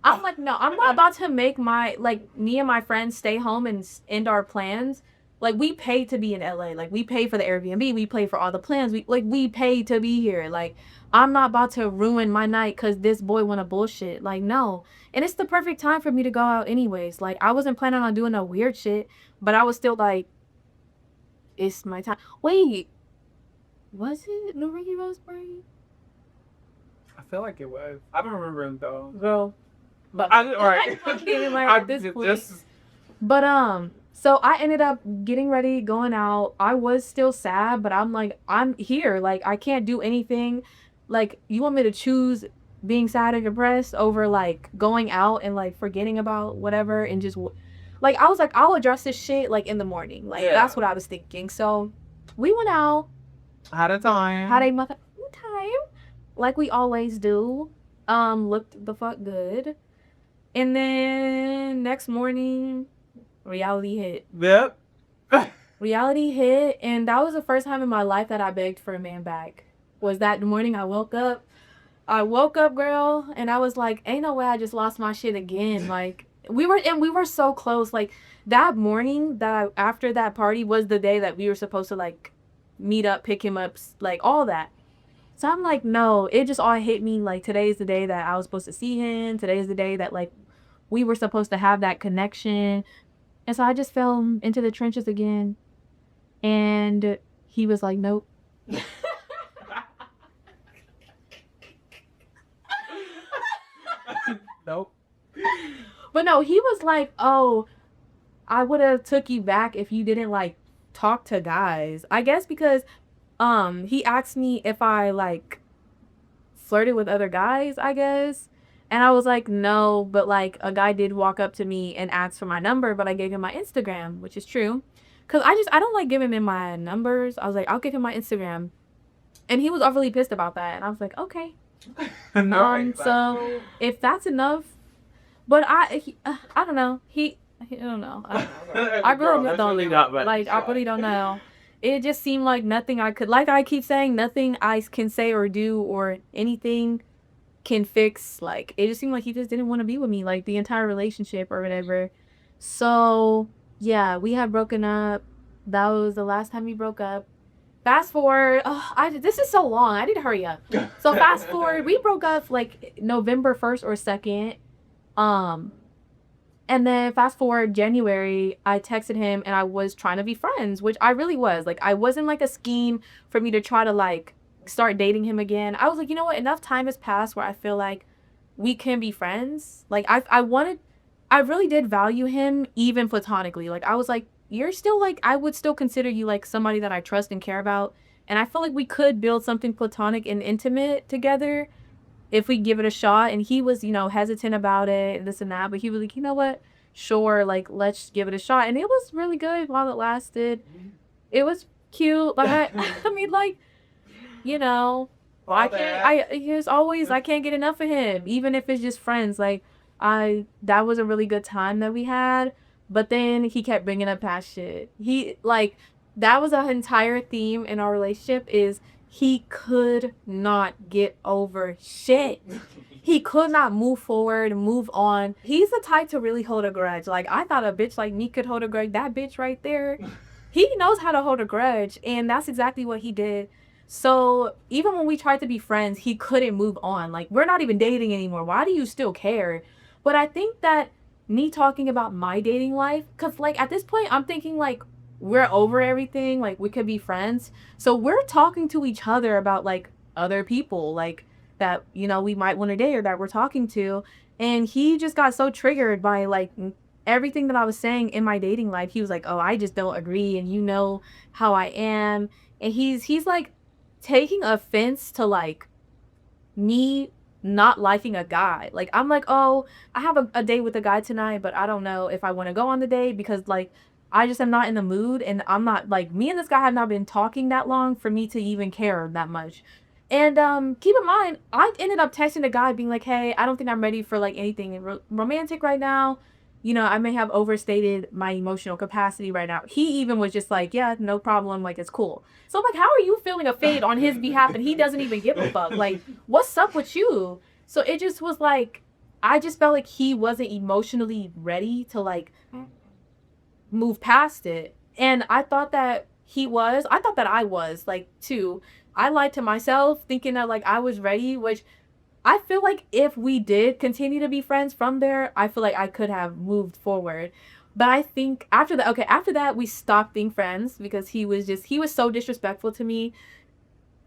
I'm like, no, I'm not about to make me and my friends stay home and end our plans. Like, we paid to be in LA. Like, we paid for the Airbnb. We paid for all the plans. We paid to be here. Like, I'm not about to ruin my night because this boy wanna bullshit. Like, no. And it's the perfect time for me to go out anyways. Like, I wasn't planning on doing no weird shit, but I was still like, it's my time. Wait, was it the Ricky Rose party? I feel like it was. I don't remember it though. Girl. But so I ended up getting ready, going out. I was still sad, but I'm like, I'm here. Like, I can't do anything. Like, you want me to choose being sad and depressed over, like, going out and, like, forgetting about whatever and just, like, I was like, I'll address this shit, like, in the morning. Like, that's what I was thinking. So we went out. Had a time. Had a mother time. Like we always do. Looked the fuck good. And then next morning, reality hit. Yep. Reality hit, and that was the first time in my life that I begged for a man back. Was that morning I woke up. I woke up, girl, and I was like, ain't no way I just lost my shit again. Like, we were so close. Like, that morning after that party was the day that we were supposed to, like, meet up, pick him up, like, all that. So I'm like, no, it just all hit me, like, today's the day that I was supposed to see him. Today's the day that, like, we were supposed to have that connection. And so I just fell into the trenches again. And he was like, nope. Nope. But no, he was like, oh, I would have took you back if you didn't, like, talk to guys. I guess because he asked me if I, like, flirted with other guys, I guess. And I was like, no, but, like, a guy did walk up to me and ask for my number, but I gave him my Instagram, which is true. Because I don't like giving him my numbers. I was like, I'll give him my Instagram. And he was overly pissed about that. And I was like, okay. No, so if that's enough. But I don't know. I don't know. I really don't know. Like, I really don't know. It just seemed like nothing I could, like I keep saying, nothing I can say or do or anything can fix. Like, it just seemed like he just didn't want to be with me, like, the entire relationship or whatever. So yeah, we had broken up. That was the last time we broke up. Fast forward, this is so long. I need to hurry up. So fast forward, we broke up like November 1st or 2nd. And then fast forward January, I texted him and I was trying to be friends, which I really was. Like, I wasn't like a scheme for me to try to, like, start dating him again. I was like, you know what? Enough time has passed where I feel like we can be friends. Like, I really did value him, even platonically. Like, I was like, you're still, like, I would still consider you, like, somebody that I trust and care about. And I feel like we could build something platonic and intimate together if we give it a shot. And he was, you know, hesitant about it and this and that. But he was like, you know what? Sure, like, let's give it a shot. And it was really good while it lasted. It was cute. Like, I mean, like, you know, I can't get enough of him, even if it's just friends. Like, that was a really good time that we had. But then he kept bringing up past shit. That was an entire theme in our relationship is he could not get over shit. He could not move forward, move on. He's the type to really hold a grudge. Like, I thought a bitch like me could hold a grudge. That bitch right there, he knows how to hold a grudge. And that's exactly what he did. So even when we tried to be friends, he couldn't move on. Like, we're not even dating anymore. Why do you still care? But I think that me talking about my dating life, because, like, at this point, I'm thinking, like, we're over everything. Like, we could be friends. So we're talking to each other about, like, other people, like, that, you know, we might want to date or that we're talking to. And he just got so triggered by, like, everything that I was saying in my dating life. He was like, oh, I just don't agree. And you know how I am. And he's like taking offense to, like, me not liking a guy. Like, I'm like, oh, I have a date with a guy tonight, but I don't know if I want to go on the date because, like, I just am not in the mood, and I'm not, like, me and this guy have not been talking that long for me to even care that much. And keep in mind, I ended up texting the guy being like, hey, I don't think I'm ready for, like, anything romantic right now. You know, I may have overstated my emotional capacity right now. He even was just like, yeah, no problem, like, it's cool. So I'm like, how are you feeling a fade on his behalf and he doesn't even give a fuck? Like, what's up with you? So it just was like, I just felt like he wasn't emotionally ready to, like, move past it. And I thought that I thought that I was, like, too. I lied to myself thinking that, like, I was ready, which I feel like if we did continue to be friends from there, I feel like I could have moved forward. But I think after that, we stopped being friends because he was so disrespectful to me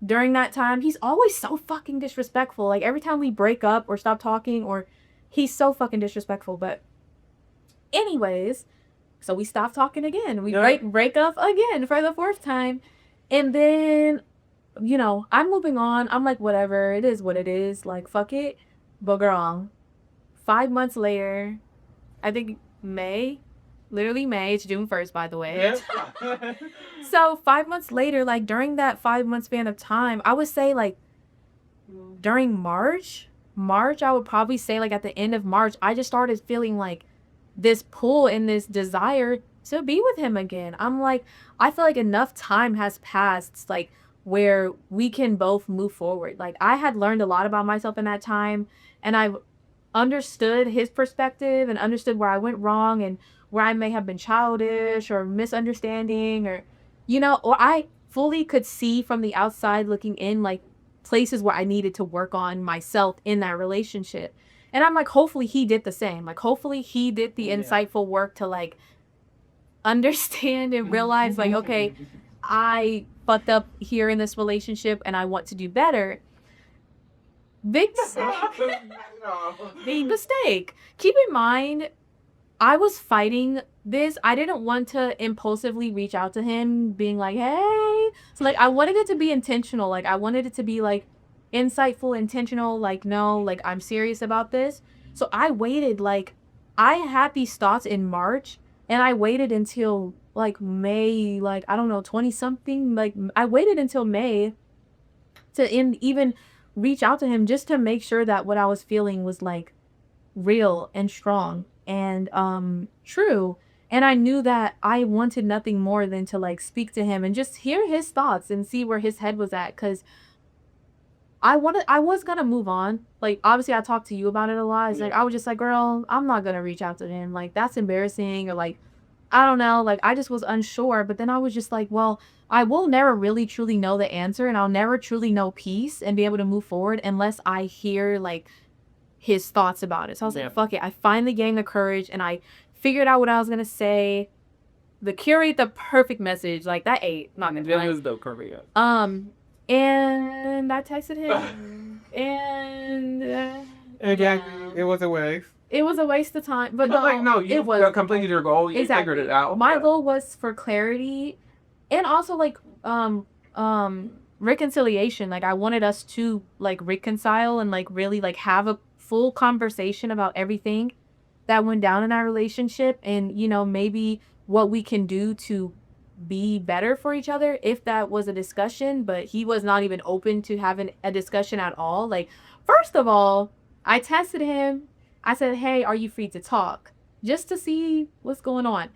during that time. He's always so fucking disrespectful. Like, every time we break up or stop talking, or he's so fucking disrespectful. But anyways, so we stopped talking again. We break up again for the fourth time. And then, you know, I'm moving on. I'm like, whatever, it is what it is. Like, fuck it. But girl, 5 months later, I think literally May, it's June 1st, by the way. Yeah. So 5 months later, like, during that 5 month span of time, I would say, like, during March, I would probably say, like, at the end of March, I just started feeling, like, this pull and this desire to be with him again. I'm like, I feel like enough time has passed, like, where we can both move forward. Like, I had learned a lot about myself in that time, and I understood his perspective and understood where I went wrong and where I may have been childish or misunderstanding, or, you know, or I fully could see from the outside looking in, like, places where I needed to work on myself in that relationship. And I'm like, hopefully he did the same. Like, hopefully he did the insightful work to, like, understand and realize, like, okay, I fucked up here in this relationship and I want to do better. Big mistake. Keep in mind, I was fighting this. I didn't want to impulsively reach out to him being like, hey. So, like, I wanted it to be intentional. Like, I wanted it to be, like, insightful, intentional. Like, no, like, I'm serious about this. So I waited, like, I had these thoughts in March, and I waited until, like, May, like, I don't know, 20 something. Like, I waited until May to even reach out to him just to make sure that what I was feeling was, like, real and strong and true. And I knew that I wanted nothing more than to, like, speak to him and just hear his thoughts and see where his head was at, because I was gonna move on. Like, obviously I talked to you about it a lot. It's like, I was just like, girl, I'm not gonna reach out to him. Like, that's embarrassing, or, like, I don't know. Like, I just was unsure. But then I was just like, well, I will never really truly know the answer, and I'll never truly know peace and be able to move forward unless I hear, like, his thoughts about it. So I was like, fuck it. I finally gained the courage, and I figured out what I was gonna say. Curate the perfect message. Like, that ate. Not gonna do it. It was dope, Korea. And I texted him, and it was a waste. It was a waste of time. But no, like, no, you completed your goal. You figured it out. My goal was for clarity, and also, like, reconciliation. Like, I wanted us to, like, reconcile and, like, really, like, have a full conversation about everything that went down in our relationship, and, you know, maybe what we can do to be better for each other, if that was a discussion. But he was not even open to having a discussion at all. Like, first of all, I texted him. I said, hey, are you free to talk? Just to see what's going on.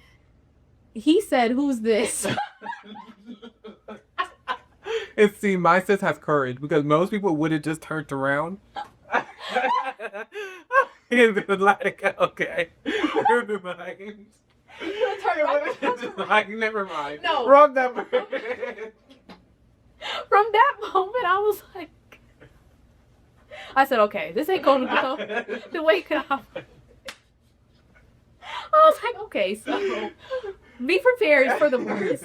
He said, who's this? And see, my sis has courage, because most people would have just turned around. Okay. Like, never mind. No. Wrong number. From that moment, I was like, I said, okay, this ain't going to go the way it could happen. I was like, okay, so be prepared for the worst.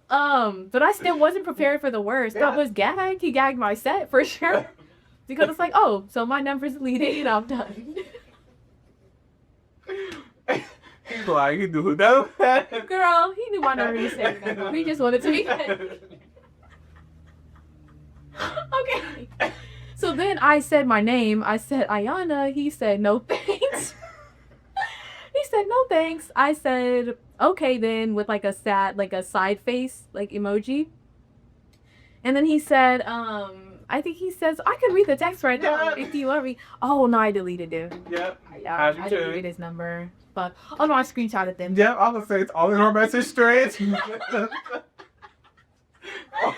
But I still wasn't prepared for the worst. That was gagged. He gagged my set for sure. Because it's like, oh, so my number's deleted and I'm done. He's like, he knew that. Girl, he knew my number was saved. He just wanted to be okay. So then I said my name. I said Ayana. He said no thanks. He said no thanks. I said okay then with like a sad, like a side face, like emoji. And then he said, I think he says, I can read the text right now if you want me. Oh no, I deleted it. Yep. I deleted his number. But oh no, I screenshotted them. Yep, I was saying it's all in our message threads.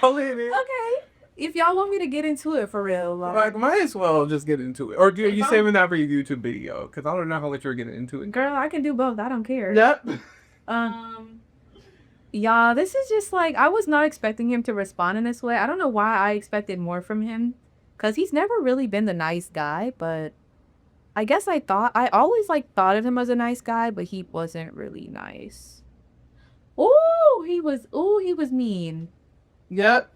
All in it. Okay. If y'all want me to get into it for real, like might as well just get into it. Or are you saving that for your YouTube video? Because I don't know how much you're getting into it. Girl, I can do both. I don't care. Yep. Yeah, this is just like, I was not expecting him to respond in this way. I don't know why I expected more from him. Because he's never really been the nice guy, but I guess I always like thought of him as a nice guy, but he wasn't really nice. He was mean. Yep.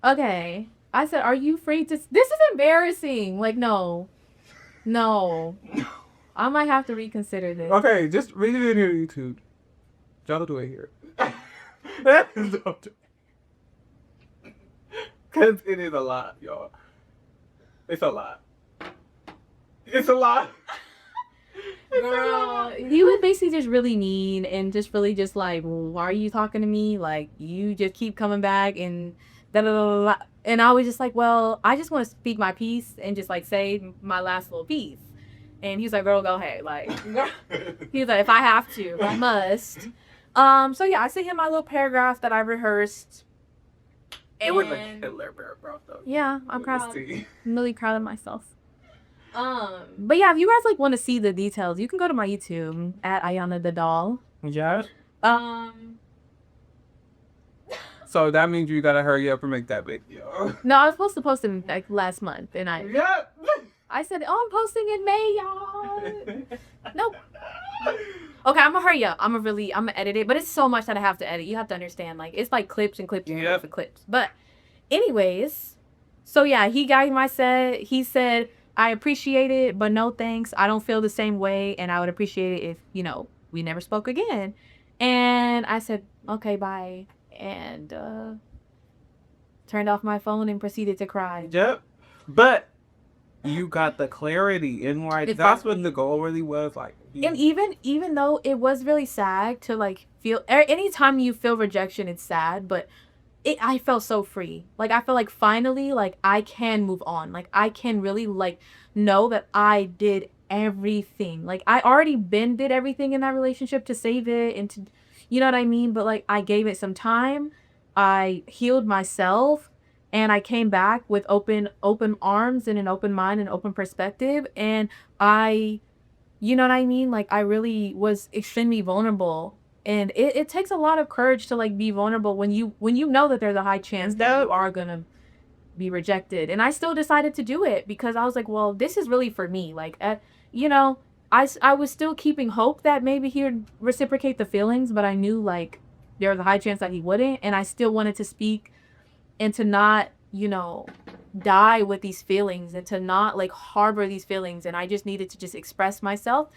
Okay. I said, are you free to... This is embarrassing. Like, no. I might have to reconsider this. Okay, just read it in your YouTube. Y'all do it here. Because it is a lot, y'all. It's a lot. Girl, he was basically just really mean and just really just like, why are you talking to me? Like, you just keep coming back and da da da da. And I was just like, well, I just want to speak my piece and just like say my last little piece. And he was like, girl, go ahead. Like, he was like, if I have to, I must. So yeah, I sent him my little paragraph that I rehearsed. It was like Hitler paragraph though. Yeah, I'm proud. I'm really proud of myself. But yeah, if you guys like want to see the details, you can go to my YouTube at Ayana the Doll. Yes. So that means you gotta hurry up and make that video. No, I was supposed to post it like last month, and Yep. I said, oh, I'm posting in May, y'all. Nope. Okay, I'm gonna hurry up. I'm gonna edit it, but it's so much that I have to edit. You have to understand, like, it's like clips and clips and clips and clips. But anyways, so yeah, he got my set. He said, I appreciate it, but no thanks. I don't feel the same way, and I would appreciate it if, we never spoke again. And I said, okay, bye. And turned off my phone and proceeded to cry. Yep. But you got the clarity in like that's what the goal really was like. And even though it was really sad to like feel, anytime you feel rejection, it's sad, but I felt so free. Like, I feel like finally, like, I can move on. Like, I can really like know that I did everything. Like, I already did everything in that relationship to save it and to, you know what I mean? But like, I gave it some time. I healed myself. And I came back with open arms and an open mind and open perspective. And you know what I mean? Like, I really was extremely vulnerable. And it takes a lot of courage to like be vulnerable when you know that there's a high chance that you are gonna be rejected. And I still decided to do it because I was like, well, this is really for me. Like, I was still keeping hope that maybe he would reciprocate the feelings, but I knew like there was a high chance that he wouldn't. And I still wanted to speak and to not, die with these feelings and to not like harbor these feelings. And I just needed to just express myself.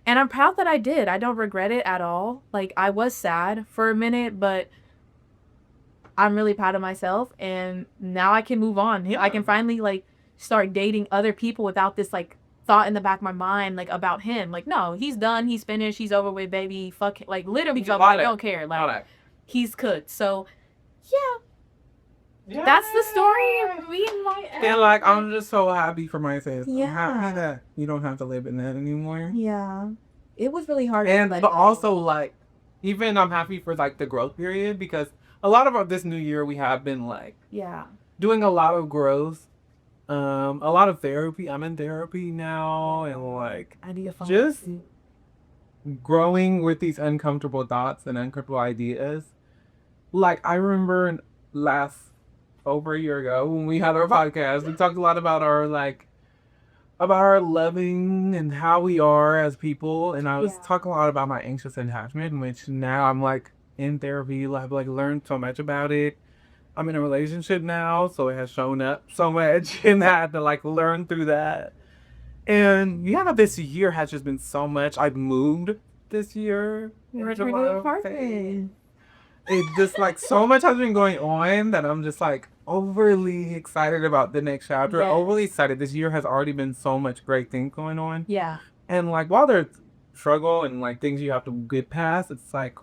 And I'm proud that I did. I don't regret it at all. Like, I was sad for a minute, but I'm really proud of myself. And now I can move on. Yeah. I can finally like start dating other people without this like thought in the back of my mind, like about him. Like, no, he's done. He's finished. He's over with, baby. Fuck him. Like, literally, I don't care. Like, he's cooked. So, yeah. Yeah. That's the story of me and my ex. And like, I'm just so happy for myself. Yeah. I'm happy that you don't have to live in that anymore. Yeah. It was really hard. But also like, even I'm happy for like the growth period because a lot of this new year we have been like, doing a lot of growth, a lot of therapy. I'm in therapy now and like, just growing with these uncomfortable thoughts and uncomfortable ideas. Like, I remember over a year ago when we had our podcast, we talked a lot about our like about our loving and how we are as people. And I was talking a lot about my anxious attachment, which now I'm like in therapy. I've like learned so much about it. I'm in a relationship now, so it has shown up so much, and I had to like learn through that. And yeah, this year has just been so much. I've moved this year. Return to the apartment. It just like so much has been going on that I'm just like overly excited about the next chapter. Yes. Overly excited. This year has already been so much great things going on. Yeah. And like while there's struggle and like things you have to get past, it's like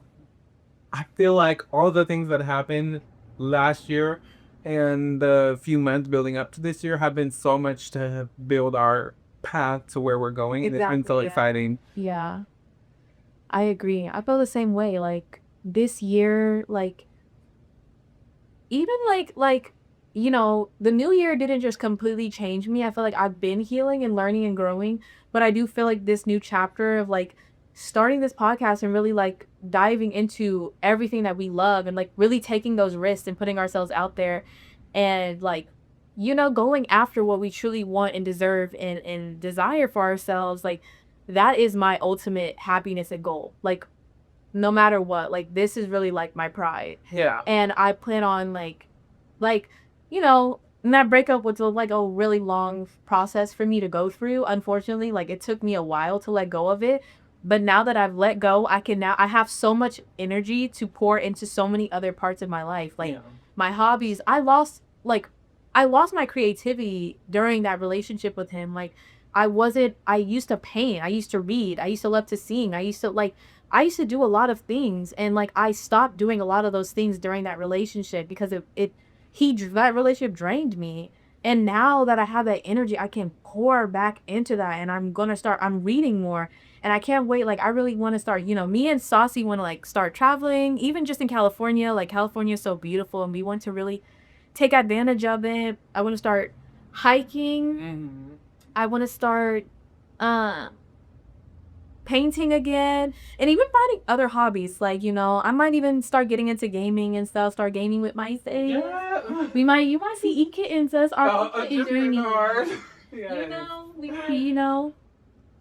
I feel like all the things that happened last year and the few months building up to this year have been so much to build our path to where we're going. And it's been so exciting. Yeah. I agree. I feel the same way. Like this year, like even like you know, the new year didn't just completely change me. I feel like I've been healing and learning and growing, but I do feel like this new chapter of like starting this podcast and really like diving into everything that we love and like really taking those risks and putting ourselves out there and like, you know, going after what we truly want and deserve and desire for ourselves, like that is my ultimate happiness and goal. Like no matter what, like this is really like my pride. Yeah. And I plan on like you know, and that breakup was like a really long process for me to go through. Unfortunately, like it took me a while to let go of it. But now that I've let go, I have so much energy to pour into so many other parts of my life. Like my hobbies, I lost my creativity during that relationship with him. Like I used to paint, I used to read, I used to love to sing, I used to do a lot of things, and like I stopped doing a lot of those things during that relationship because that relationship drained me. And now that I have that energy, I can pour back into that, and I'm reading more, and I can't wait. Like I really want to start, you know, me and Saucy want to like start traveling, even just in California. Like California is so beautiful, and we want to really take advantage of it. I want to start hiking. Mm-hmm. I want to start painting again, and even finding other hobbies. Like, you know, I might even start getting into gaming and stuff. Start gaming with my sis. Yeah. You might see e-kittens as our kitten journey. You know, we might, you know,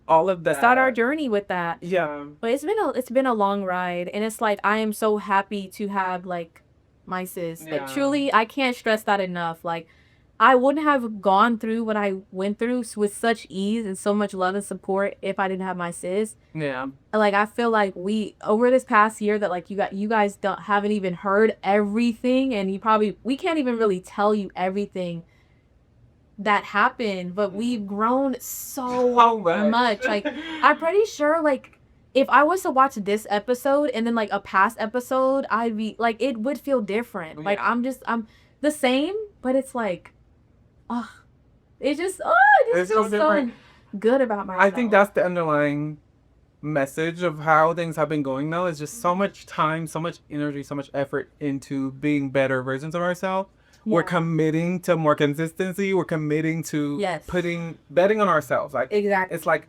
all of that. Start our journey with that. Yeah. But it's been a long ride, and it's like I am so happy to have like my sis. Yeah. Like truly, I can't stress that enough. Like I wouldn't have gone through what I went through with such ease and so much love and support if I didn't have my sis. Yeah. And like I feel like we over this past year that like you guys haven't even heard everything, and we can't even really tell you everything that happened, but we've grown so much. Like I'm pretty sure like if I was to watch this episode and then like a past episode, I'd be like it would feel different. Like I'm the same, but it's like it just feels so good about myself. I think that's the underlying message of how things have been going though, is just so much time, so much energy, so much effort into being better versions of ourselves. Yeah. We're committing to more consistency. We're committing to betting on ourselves. Like exactly. It's like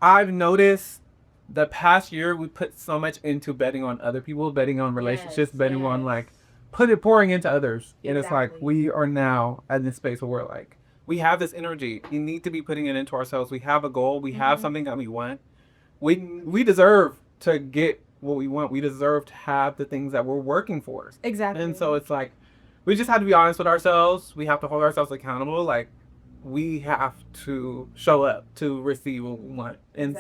I've noticed the past year we put so much into betting on other people, betting on relationships, betting on like pouring into others. Exactly. And it's like we are now at this space where we're like, we have this energy. We need to be putting it into ourselves. We have a goal. We have something that we want. We deserve to get what we want. We deserve to have the things that we're working for. Exactly. And so it's like we just have to be honest with ourselves. We have to hold ourselves accountable. Like we have to show up to receive what we want. And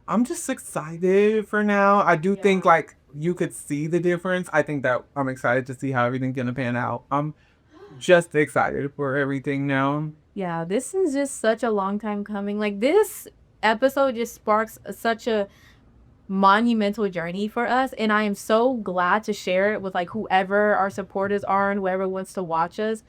I'm just excited for now. I do think like you could see the difference. I think that I'm excited to see how everything's gonna pan out. I'm just excited for everything now. Yeah, this is just such a long time coming. Like this episode just sparks such a monumental journey for us, and I am so glad to share it with like whoever our supporters are and whoever wants to watch us,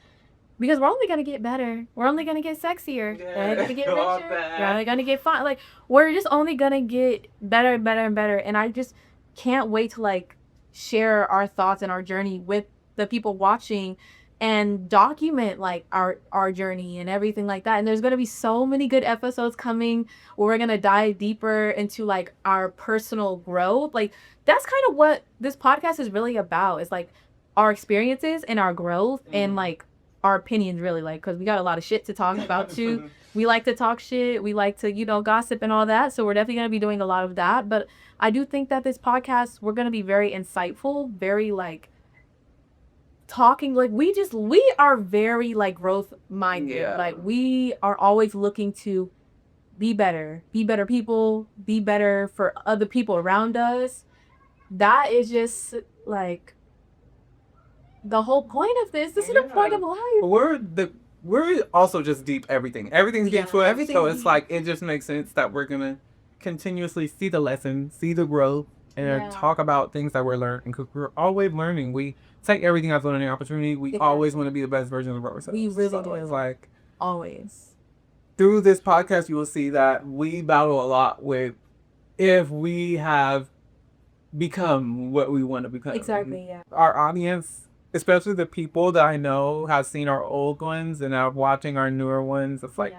because we're only gonna get better. We're only gonna get sexier. We're only gonna get richer. We're only gonna get fun. Like we're just only gonna get better and better and better. And I just can't wait to like share our thoughts and our journey with the people watching and document like our journey and everything like that. And there's gonna be so many good episodes coming where we're gonna dive deeper into like our personal growth. Like that's kind of what this podcast is really about. It's like our experiences and our growth and like our opinions really, like, because we got a lot of shit to talk about too. We like to talk shit. We like to, gossip and all that. So we're definitely going to be doing a lot of that. But I do think that this podcast, we're going to be very insightful, very like talking, like we are very like growth minded. Yeah. Like we are always looking to be better people, be better for other people around us. That is just like the whole point of this. This is the point of life. We're also just deep everything. Everything's getting to everything. So it's like it just makes sense that we're gonna continuously see the lesson, see the growth, and talk about things that we're learning, because we're always learning. We take everything as a learning opportunity. We always want to be the best version of ourselves. We really do. Like always. Through this podcast, you will see that we battle a lot with if we have become what we want to become. Exactly, yeah. Our audience, especially the people that I know have seen our old ones and are watching our newer ones, it's like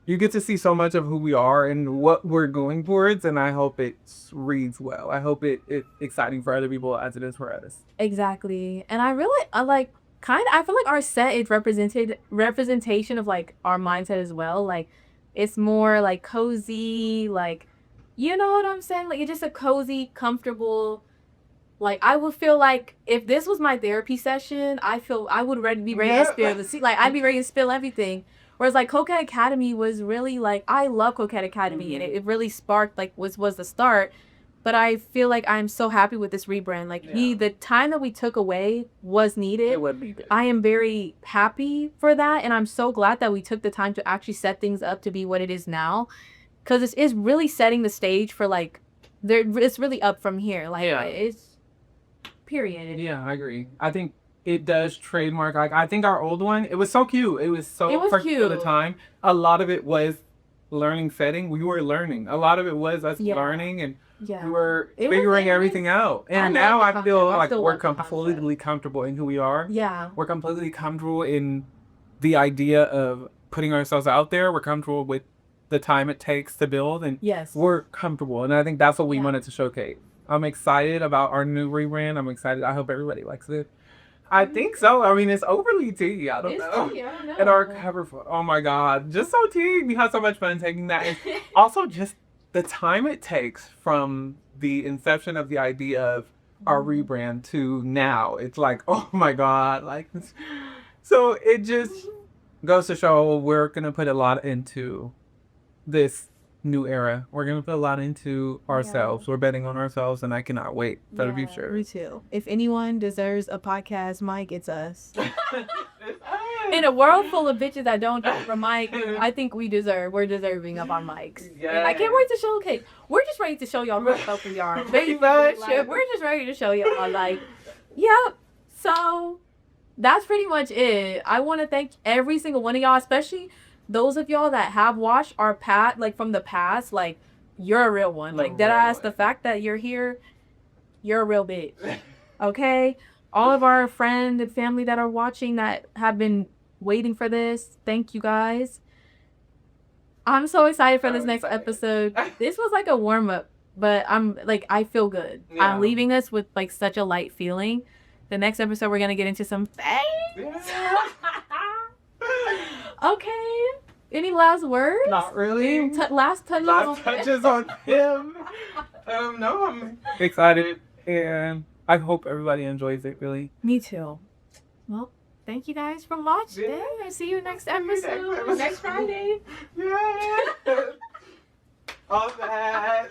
you get to see so much of who we are and what we're going towards, and I hope it reads well. I hope it's exciting for other people as it is for us. Exactly. And I feel like our set is representation of like our mindset as well. Like it's more like cozy, like, you know what I'm saying? Like it's just a cozy, comfortable. Like I would feel like if this was my therapy session, I would be ready to spill the sea. Like I'd be ready to spill everything. Whereas like Coquette Academy was really like, I love Coquette Academy, and it really sparked, like was the start. But I feel like I'm so happy with this rebrand. Like the time that we took away was needed. It was needed. I am very happy for that, and I'm so glad that we took the time to actually set things up to be what it is now, because this is really setting the stage for like it's really up from here. Like it's period. Yeah, I agree. I think it does trademark. Like I think our old one, it was so cute. It was perfect cute for the time. A lot of it was learning setting. We were learning. A lot of it was us learning, and we were figuring everything out. And now I feel like we're completely comfortable in who we are. Yeah. We're completely comfortable in the idea of putting ourselves out there. We're comfortable with the time it takes to build, and we're comfortable. And I think that's what we wanted to showcase. I'm excited about our new rebrand. I'm excited. I hope everybody likes it. I think so. I mean, it's overly tea. I don't know. Tea, I don't know. And our cover photo. Oh my God. Just so tea. We had so much fun taking that. And also just the time it takes from the inception of the idea of our rebrand to now. It's like, oh my God. Like, so it just goes to show we're going to put a lot into this new era. We're going to put a lot into ourselves. We're betting on ourselves, and I cannot wait for the future. Me too. If anyone deserves a podcast mic, it's us. In a world full of bitches that don't have a mic, I think we're deserving of our mics. Yeah. I can't wait to showcase. We're just ready to show y'all who the we are. Very much. Like, we're just ready to show y'all, like, yep. So that's pretty much it. I want to thank every single one of y'all, especially those of y'all that have watched our like from the past. Like, you're a real one. Like, deadass, the fact that you're here, you're a real bitch. Okay? All of our friends and family that are watching that have been waiting for this, thank you guys. I'm so excited for this next episode. This was like a warm-up, but I feel good. I'm leaving us with like such a light feeling. The next episode, we're going to get into some things. Okay. Any last words? Not really. Last touches on him. No, I'm excited, and I hope everybody enjoys it, really. Me too. Well, thank you guys for watching. I'll see you next episode. Next Friday. Yeah. All that.